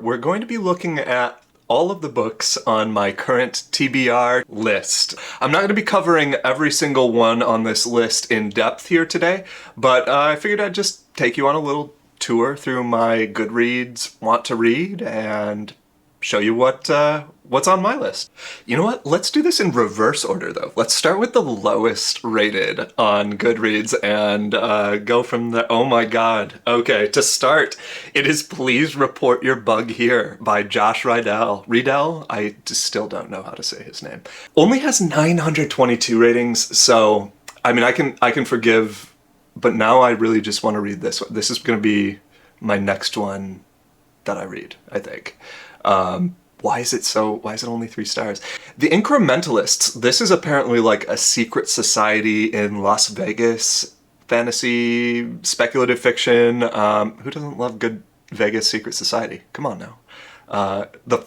we're going to be looking at all of the books on my current TBR list. I'm not going to be covering every single one on this list in depth here today, but I figured I'd just take you on a little tour through my Goodreads Want-To-Read and show you what's on my list. You know what? Let's do this in reverse order, though. Let's start with the lowest rated on Goodreads and go from there. Oh my god. Okay, to start, it is Please Report Your Bug Here by Josh Riedel. Riedel? I just still don't know how to say his name. Only has 922 ratings, so I mean, I can forgive, but now I really just want to read this one. This is going to be my next one that I read, I think. Why is it only 3 stars? The Incrementalists. This is apparently like a secret society in Las Vegas, fantasy, speculative fiction. Who doesn't love good Vegas secret society? Come on now. The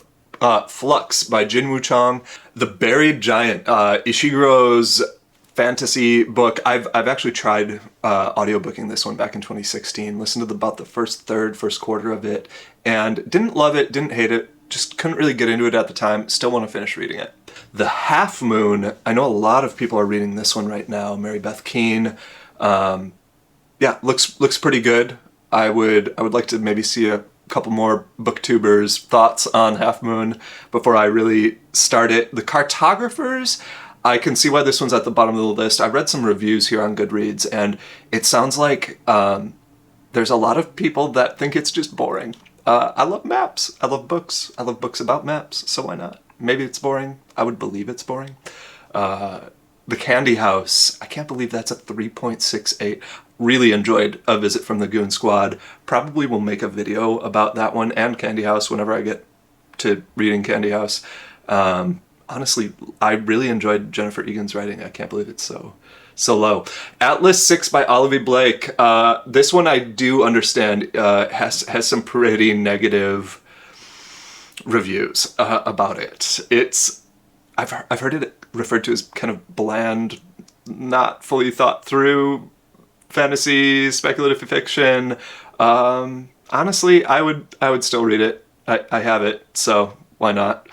Flux by Jin-Woo Chang. The Buried Giant, Ishigero's fantasy book. I've actually tried audiobooking this one back in 2016. Listened to about the first quarter of it, and didn't love it, didn't hate it, just couldn't really get into it at the time. Still want to finish reading it. The Half Moon. I know a lot of people are reading this one right now. Mary Beth Keane. Yeah, looks pretty good. I would like to maybe see a couple more booktubers' thoughts on Half Moon before I really start it. The Cartographers. I can see why this one's at the bottom of the list. I read some reviews here on Goodreads, and it sounds like there's a lot of people that think it's just boring. I love maps. I love books. I love books about maps, so why not? Maybe it's boring. I would believe it's boring. The Candy House. I can't believe that's a 3.68. Really enjoyed A Visit from the Goon Squad. Probably will make a video about that one and Candy House whenever I get to reading Candy House. Honestly, I really enjoyed Jennifer Egan's writing. I can't believe it's so low. Atlas 6 by Olivia Blake. This one I do understand has some pretty negative reviews about it. I've heard it referred to as kind of bland, not fully thought through fantasy, speculative fiction. Honestly, I would still read it. I have it, so why not?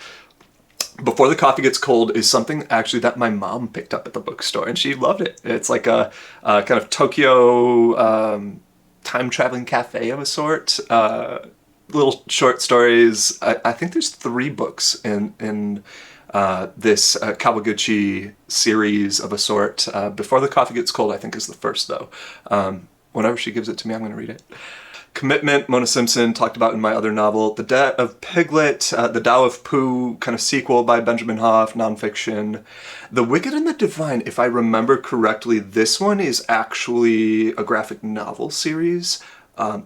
Before the Coffee Gets Cold is something actually that my mom picked up at the bookstore, and she loved it. It's like a kind of Tokyo time-traveling cafe of a sort. Little short stories. I think there's 3 books in this Kawaguchi series of a sort. Before the Coffee Gets Cold, I think, is the first, though. Whenever she gives it to me, I'm going to read it. Commitment, Mona Simpson, talked about in my other novel. The Death of Piglet, The Tao of Pooh, kind of sequel by Benjamin Hoff, nonfiction. The Wicked and the Divine, if I remember correctly, this one is actually a graphic novel series.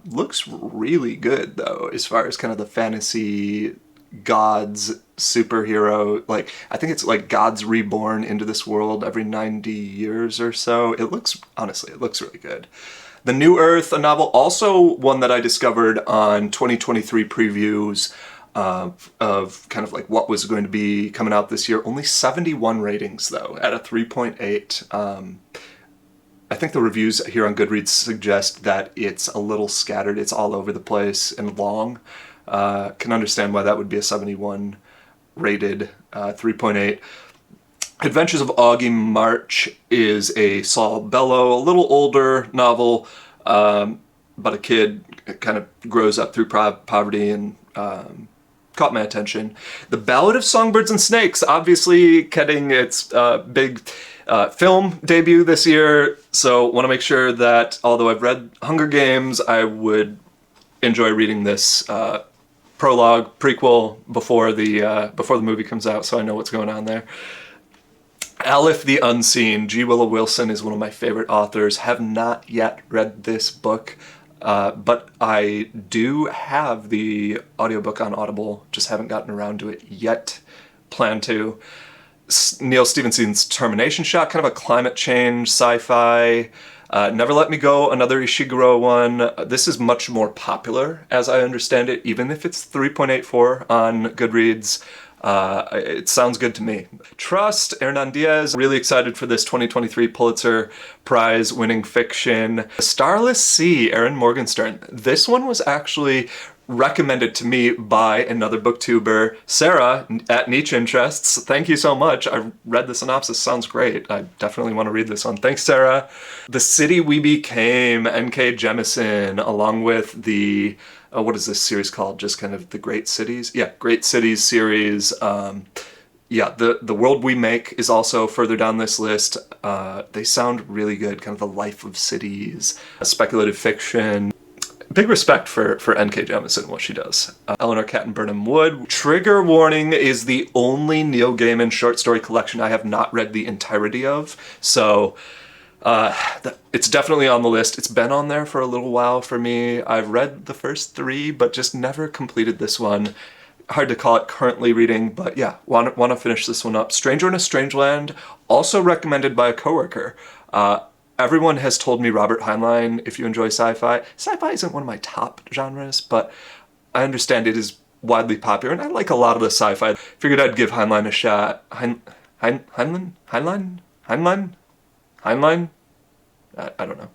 Looks really good, though, as far as kind of the fantasy gods, superhero, like, I think it's like gods reborn into this world every 90 years or so. Honestly, it looks really good. The New Earth, a novel, also one that I discovered on 2023 previews of kind of like what was going to be coming out this year. Only 71 ratings, though, at a 3.8. I think the reviews here on Goodreads suggest that it's a little scattered. It's all over the place and long. Can understand why that would be a 71 rated 3.8. Adventures of Augie March is a Saul Bellow, a little older novel, but a kid kind of grows up through poverty and caught my attention. The Ballad of Songbirds and Snakes, obviously getting its big film debut this year, so want to make sure that although I've read Hunger Games, I would enjoy reading this prologue, prequel before the movie comes out, so I know what's going on there. Aleph the Unseen. G. Willow Wilson is one of my favorite authors. Have not yet read this book, but I do have the audiobook on Audible. Just haven't gotten around to it yet. Plan to. Neil Stephenson's Termination Shot, kind of a climate change sci-fi. Never Let Me Go, another Ishiguro one. This is much more popular, as I understand it, even if it's 3.84 on Goodreads. It sounds good to me. Trust, Hernan Diaz. Really excited for this 2023 Pulitzer Prize winning fiction. Starless Sea, Erin Morgenstern. This one was actually recommended to me by another booktuber, Sarah at Niche Interests. Thank you so much. I read the synopsis, sounds great. I definitely want to read this one. Thanks, Sarah. The City We Became, N.K. Jemisin, along with the, what is this series called? Just kind of the Great Cities? Yeah, Great Cities series. Yeah, the World We Make is also further down this list. They sound really good, kind of the life of cities, speculative fiction. Big respect for N.K. Jemisin, what she does. Eleanor Catton Burnham Wood. Trigger Warning is the only Neil Gaiman short story collection I have not read the entirety of. So it's definitely on the list. It's been on there for a little while for me. I've read the first 3, but just never completed this one. Hard to call it currently reading, but yeah, want to finish this one up. Stranger in a Strange Land, also recommended by a coworker. Everyone has told me Robert Heinlein, if you enjoy sci-fi. Sci-fi isn't one of my top genres, but I understand it is widely popular, and I like a lot of the sci-fi. Figured I'd give Heinlein a shot. Heinlein? I don't know.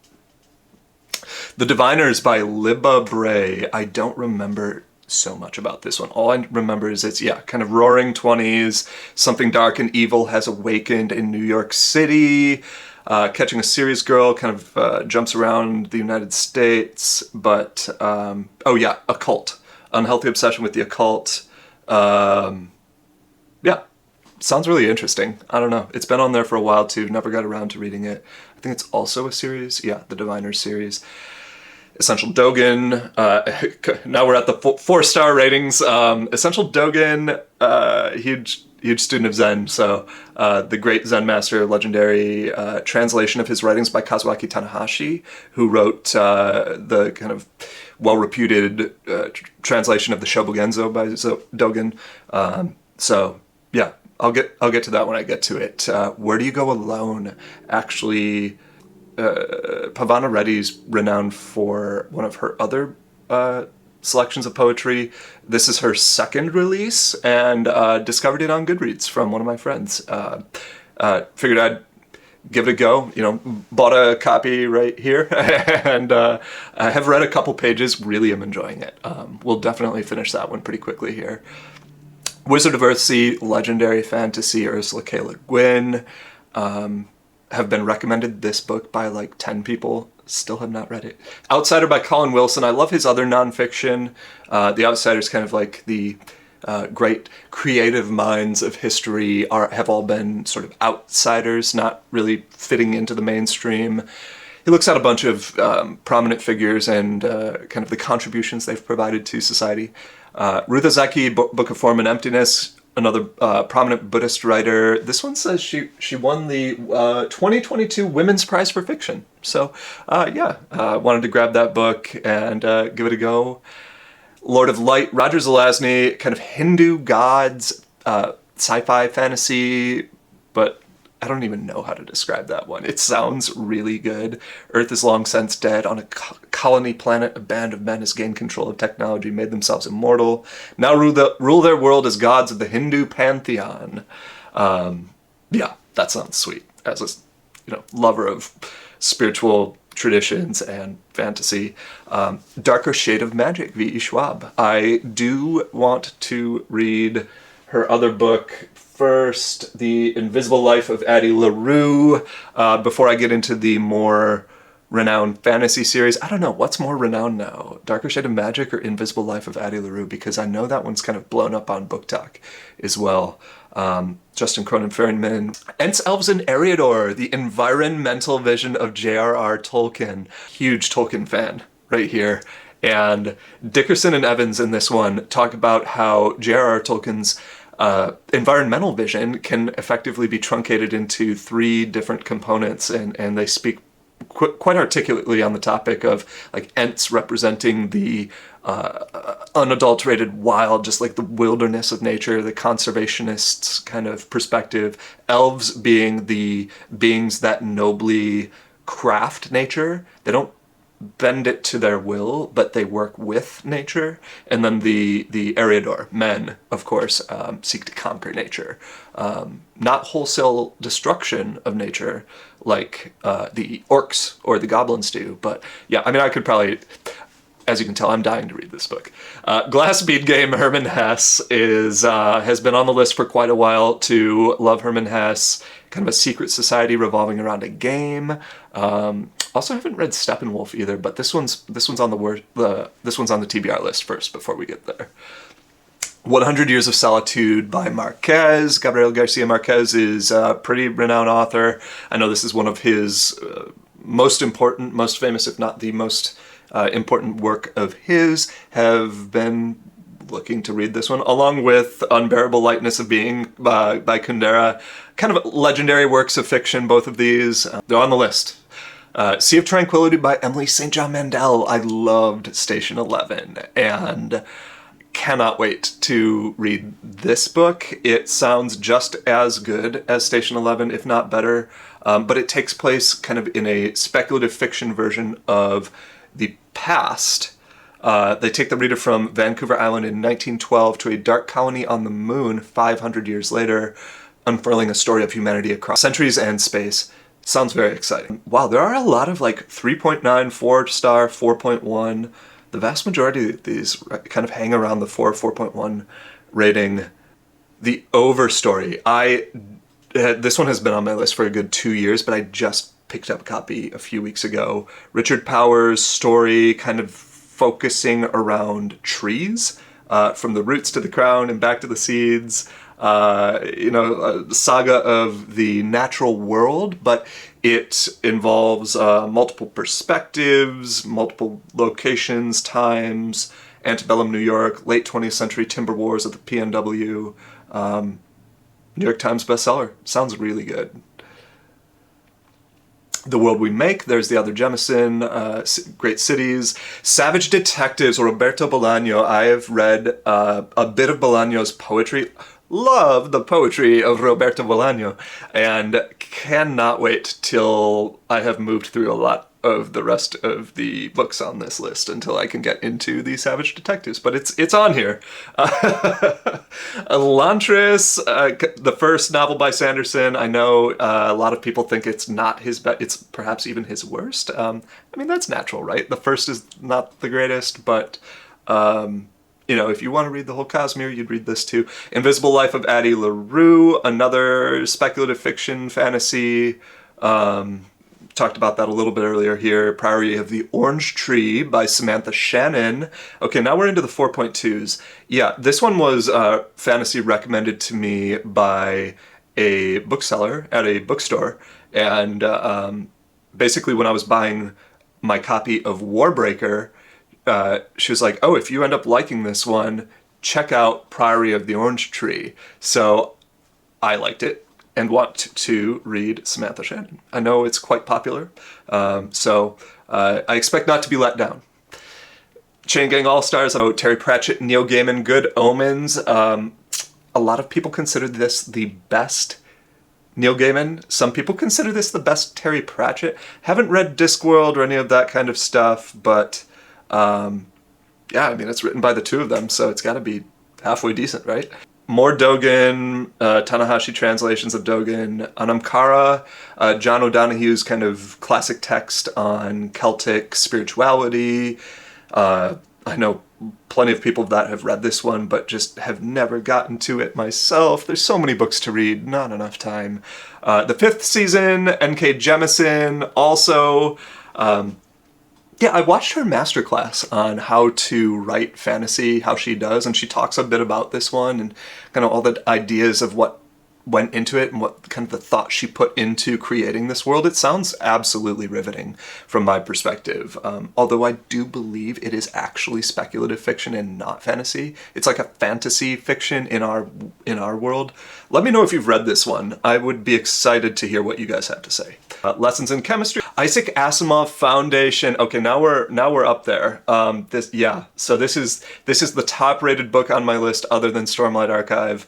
The Diviners by Libba Bray. I don't remember so much about this one. All I remember is it's, yeah, kind of roaring 20s, something dark and evil has awakened in New York City. Catching a serious girl, kind of jumps around the United States, but, oh yeah, occult. Unhealthy obsession with the occult. Yeah, sounds really interesting. I don't know. It's been on there for a while too, never got around to reading it. I think it's also a series. Yeah, the Diviners series. Essential Dogen. Now we're at the 4-star ratings. Essential Dogen, huge student of Zen, so the great Zen master, legendary translation of his writings by Kazuaki Tanahashi, who wrote the kind of well-reputed translation of the Shobogenzo by Dogen. So yeah, I'll get to that when I get to it. Where Do You Go Alone? Actually, Pavana Reddy's renowned for one of her other selections of poetry. This is her second release, and discovered it on Goodreads from one of my friends. Figured I'd give it a go, you know, bought a copy right here, and I have read a couple pages, really am enjoying it. We'll definitely finish that one pretty quickly here. Wizard of Earthsea, legendary fantasy, Ursula K. Le Guin. Have been recommended this book by like 10 people. Still have not read it. Outsider by Colin Wilson. I love his other nonfiction. The Outsider's kind of like the great creative minds of history have all been sort of outsiders, not really fitting into the mainstream. He looks at a bunch of prominent figures and kind of the contributions they've provided to society. Ruth Ozeki, Book of Form and Emptiness, another prominent Buddhist writer. This one says she won the 2022 Women's Prize for Fiction. So yeah, wanted to grab that book and give it a go. Lord of Light, Roger Zelazny, kind of Hindu gods, sci-fi fantasy, but I don't even know how to describe that one. It sounds really good. Earth is long since dead. On a colony planet, a band of men has gained control of technology, made themselves immortal. Now rule their world as gods of the Hindu pantheon. Yeah, that sounds sweet. As a lover of spiritual traditions and fantasy. Darker Shade of Magic, V.E. Schwab. I do want to read her other book first, The Invisible Life of Addie LaRue, before I get into the more renowned fantasy series. I don't know, what's more renowned now? Darker Shade of Magic or Invisible Life of Addie LaRue? Because I know that one's kind of blown up on Booktok as well. Justin Cronin-Ferryman. Ents, Elves, and Eriador, the environmental vision of J.R.R. Tolkien. Huge Tolkien fan right here. And Dickerson and Evans in this one talk about how J.R.R. Tolkien's environmental vision can effectively be truncated into 3 different components, and they speak quite articulately on the topic of like Ents representing the unadulterated wild, just like the wilderness of nature, the conservationists kind of perspective, elves being the beings that nobly craft nature. They don't bend it to their will, but they work with nature. And then the Eriador, men, of course, seek to conquer nature. Not wholesale destruction of nature like the orcs or the goblins do, but yeah, I mean, I could probably... As you can tell, I'm dying to read this book. Glass Bead Game, Herman Hesse, has been on the list for quite a while to love Herman Hesse. Kind of a secret society revolving around a game. Also haven't read Steppenwolf either, but this one's on the TBR list first before we get there. 100 Years of Solitude by Marquez. Gabriel Garcia Marquez is a pretty renowned author. I know this is one of his most important, most famous, if not the most important work of his. Have been looking to read this one, along with Unbearable Lightness of Being by Kundera. Kind of legendary works of fiction, both of these. They're on the list. Sea of Tranquility by Emily St. John Mandel. I loved Station 11, and cannot wait to read this book. It sounds just as good as Station 11, if not better, but it takes place kind of in a speculative fiction version of the past. They take the reader from Vancouver Island in 1912 to a dark colony on the moon 500 years later, unfurling a story of humanity across centuries and space. Sounds very exciting. Wow, there are a lot of like 3.9, 4-star, 4.1. The vast majority of these kind of hang around the 4.1 rating. The Overstory. This one has been on my list for a good 2 years, but I just picked up a copy a few weeks ago. Richard Powers' story, kind of focusing around trees, from the roots to the crown and back to the seeds. A saga of the natural world, but it involves multiple perspectives, multiple locations, times, antebellum New York, late 20th century timber wars of the PNW. New York Times bestseller. Sounds really good. The World We Make, there's the other Jemison, Great Cities. Savage Detectives, Roberto Bolaño. I have read a bit of Bolaño's poetry. Love the poetry of Roberto Bolaño, and cannot wait till I have moved through a lot of the rest of the books on this list until I can get into the Savage Detectives, but it's on here. Elantris, the first novel by Sanderson. I know a lot of people think it's not his best, it's perhaps even his worst. I mean, that's natural, right? The first is not the greatest, but if you want to read the whole Cosmere, you'd read this too. Invisible Life of Addie LaRue, another speculative fiction fantasy. Talked about that a little bit earlier here. Priory of the Orange Tree by Samantha Shannon. Okay, now we're into the 4.2s. Yeah, this one was fantasy recommended to me by a bookseller at a bookstore. And basically when I was buying my copy of Warbreaker, she was like, oh, if you end up liking this one, check out Priory of the Orange Tree. So I liked it and want to read Samantha Shannon. I know it's quite popular, so I expect not to be let down. Chain Gang All-Stars, Terry Pratchett, Neil Gaiman, Good Omens. A lot of people consider this the best Neil Gaiman. Some people consider this the best Terry Pratchett. Haven't read Discworld or any of that kind of stuff, but yeah, I mean, it's written by the two of them, so it's got to be halfway decent, right? More Dogen, Tanahashi translations of Dogen, Anamkara, John O'Donoghue's kind of classic text on Celtic spirituality. I know plenty of people that have read this one, but just have never gotten to it myself. There's so many books to read, not enough time. The Fifth Season, N.K. Jemisin, also. Yeah, I watched her masterclass on how to write fantasy, how she does, and she talks a bit about this one and kind of all the ideas of what went into it and what kind of the thought she put into creating this world. It sounds absolutely riveting from my perspective, although I do believe it is actually speculative fiction and not fantasy. It's like a fantasy fiction in our world. Let me know if you've read this one. I would be excited to hear what you guys have to say. Lessons in Chemistry, Isaac Asimov Foundation. Okay, now we're up there. So this is the top-rated book on my list other than Stormlight Archive.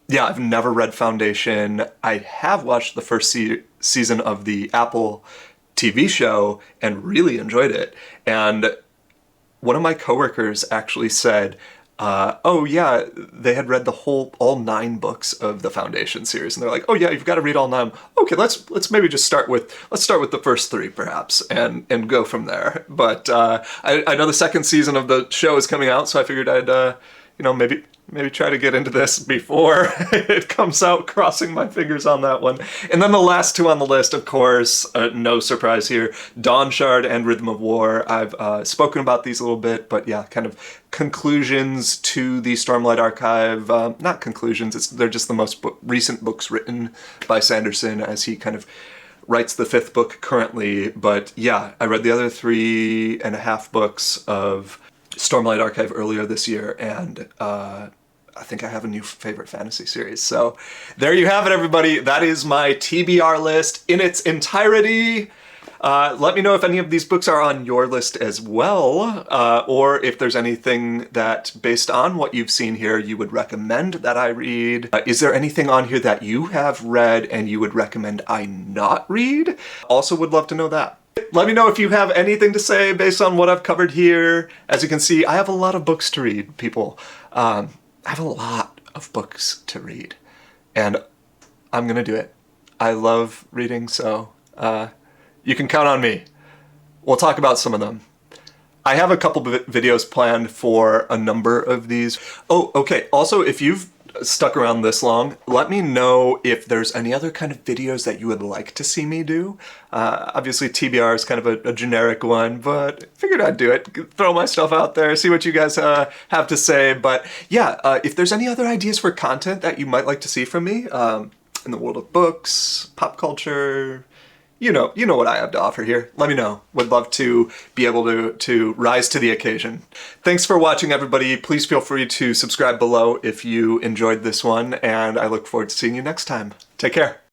Yeah, I've never read Foundation. I have watched the first season of the Apple TV show and really enjoyed it. And one of my coworkers actually said, oh yeah, they had read all 9 books of the Foundation series, and they're like, oh yeah, you've got to read all 9. Okay, let's maybe just start with the first 3 perhaps, and go from there. But I know the second season of the show is coming out, so I figured I'd maybe try to get into this before it comes out, crossing my fingers on that one. And then the last 2 on the list, of course, no surprise here, Dawn Shard and Rhythm of War. I've spoken about these a little bit, but yeah, kind of conclusions to the Stormlight Archive. Not conclusions, they're just the most recent books written by Sanderson as he kind of writes the 5th book currently. But yeah, I read the other 3.5 books of Stormlight Archive earlier this year, and I think I have a new favorite fantasy series. So there you have it, everybody. That is my TBR list in its entirety. Let me know if any of these books are on your list as well, or if there's anything that, based on what you've seen here, you would recommend that I read. Is there anything on here that you have read and you would recommend I not read? Also would love to know that. Let me know if you have anything to say based on what I've covered here. As you can see, I have a lot of books to read, people. I have a lot of books to read, and I'm gonna do it. I love reading, so you can count on me. We'll talk about some of them. I have a couple of videos planned for a number of these. Oh, okay. Also, if you've stuck around this long, let me know if there's any other kind of videos that you would like to see me do. Obviously TBR is kind of a generic one, but figured I'd do it. Throw my stuff out there, see what you guys have to say. But yeah, if there's any other ideas for content that you might like to see from me in the world of books, pop culture, you know what I have to offer here. Let me know. Would love to be able to rise to the occasion. Thanks for watching, everybody. Please feel free to subscribe below if you enjoyed this one, and I look forward to seeing you next time. Take care.